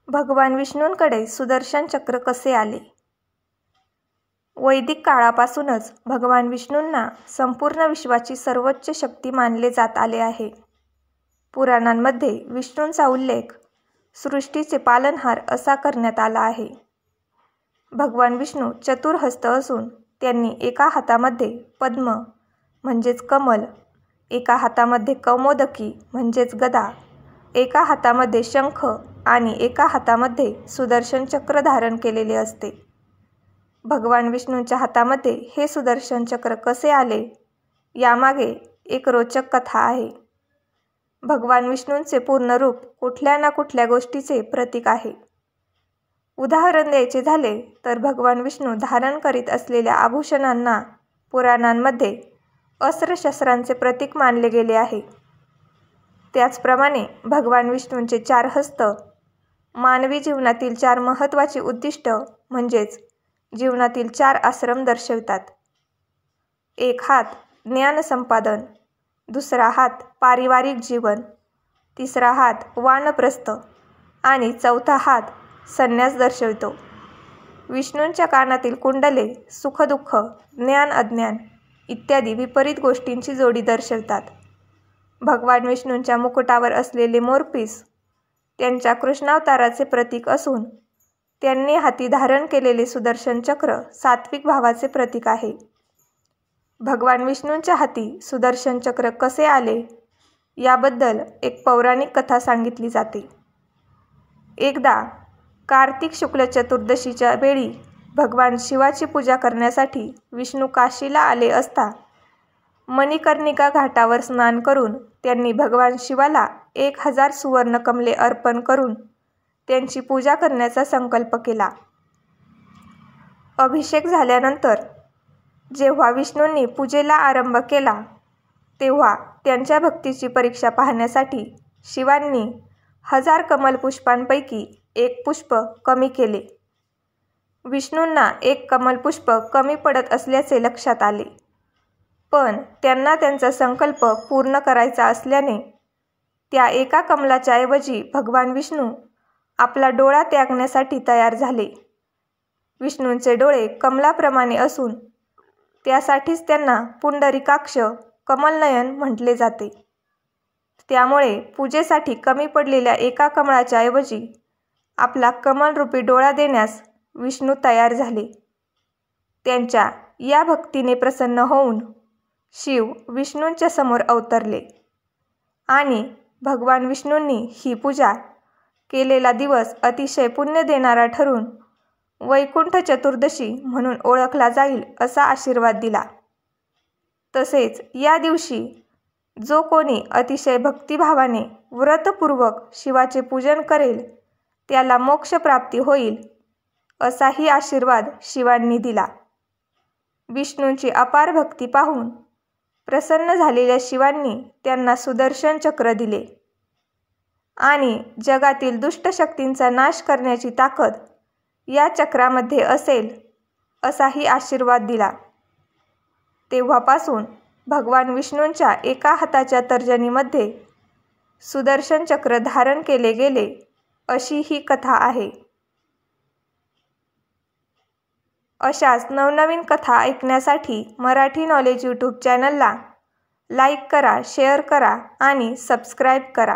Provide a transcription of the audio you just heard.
भगवान विष्णूंकडे सुदर्शन चक्र कसे आले? वैदिक काळापासूनच भगवान विष्णूंना संपूर्ण विश्वाची सर्वोच्च शक्ती मानले जात आले आहे. पुराणांमध्ये विष्णूंचा उल्लेख सृष्टीचे पालनहार असा करण्यात आला आहे. भगवान विष्णू चतुर्हस्त असून त्यांनी एका हातामध्ये पद्म म्हणजेच कमल, एका हातामध्ये कौमोदकी म्हणजेच गदा, एका हातामध्ये शंख आणि एका हातामध्ये सुदर्शन चक्र धारण केलेले असते. भगवान विष्णूंच्या हातामध्ये हे सुदर्शन चक्र कसे आले यामागे एक रोचक कथा आहे. भगवान विष्णूंचे पूर्ण रूप कुठल्या ना कुठल्या गोष्टीचे प्रतीक आहे. उदाहरण द्यायचे झाले तर भगवान विष्णू धारण करीत असलेल्या आभूषणांना पुराणांमध्ये अस्त्रशस्त्रांचे प्रतीक मानले गेले आहे. त्याचप्रमाणे भगवान विष्णूंचे 4 हस्त मानवी जीवनातील 4 महत्त्वाची उद्दिष्ट म्हणजेच जीवनातील 4 आश्रम दर्शवितात. एक हात ज्ञान संपादन, दुसरा हात पारिवारिक जीवन, तिसरा हात वानप्रस्थ आणि चौथा हात संन्यास दर्शवितो. विष्णूंच्या कानातील कुंडले सुखदुःख, ज्ञान अज्ञान इत्यादी विपरीत गोष्टींची जोडी दर्शवतात. भगवान विष्णूंच्या मुकुटावर असलेले मोरपीस त्यांच्या कृष्णावताराचे प्रतीक असून त्यांनी हाती धारण केलेले सुदर्शन चक्र सात्विक भावाचे प्रतीक आहे. भगवान विष्णूंच्या हाती सुदर्शन चक्र कसे आले याबद्दल एक पौराणिक कथा सांगितली जाते. एकदा कार्तिक शुक्ल चतुर्दशीच्या वेळी भगवान शिवाची पूजा करण्यासाठी विष्णू काशीला आले असता मणिकर्णिका घाटावर स्नान करून त्यांनी भगवान शिवाला 1000 सुवर्ण कमले अर्पण करून त्यांची पूजा करण्याचा संकल्प केला. अभिषेक झाल्यानंतर जेव्हा विष्णूंनी पूजेला आरंभ केला तेव्हा त्यांच्या भक्तीची परीक्षा पाहण्यासाठी शिवांनी 1000 कमल पुष्पांपैकी एक पुष्प कमी केले. विष्णूंना एक कमल पुष्प कमी पडत असल्याचे लक्षात आले, पण त्यांना त्यांचा संकल्प पूर्ण करायचा असल्याने त्या एका कमलाच्या ऐवजी भगवान विष्णू आपला डोळा त्यागण्यासाठी तयार झाले. विष्णूंचे डोळे कमलाप्रमाणे असून त्यासाठीच त्यांना पुंडरीकाक्ष कमलनयन म्हटले जाते. त्यामुळे पूजेसाठी कमी पडलेल्या एका कमळाच्या ऐवजी आपला कमलरूपी डोळा देण्यास विष्णू तयार झाले. त्यांच्या या भक्तीने प्रसन्न होऊन शिव विष्णूंच्या समोर अवतरले आणि भगवान विष्णूंनी ही पूजा केलेला दिवस अतिशय पुण्य देणारा ठरून वैकुंठ चतुर्दशी म्हणून ओळखला जाईल असा आशीर्वाद दिला. तसेच या दिवशी जो कोणी अतिशय भक्तिभावाने व्रतपूर्वक शिवाचे पूजन करेल त्याला मोक्षप्राप्ती होईल असाही आशीर्वाद शिवांनी दिला. विष्णूंची अपार भक्ती पाहून प्रसन्न झालेल्या शिवांनी त्यांना सुदर्शन चक्र दिले आणि जगातील दुष्ट शक्तींचा नाश करण्याची ताकद या चक्रामध्ये असेल असाही आशीर्वाद दिला. तेव्हापासून भगवान विष्णूंच्या एका हाताच्या तर्जनीमध्ये सुदर्शन चक्र धारण केले गेले अशी ही कथा आहे. अशाच नवनवीन कथा ऐकण्यासाठी मराठी नॉलेज यूट्यूब चॅनलला लाईक करा, शेअर करा आणि सबस्क्राईब करा.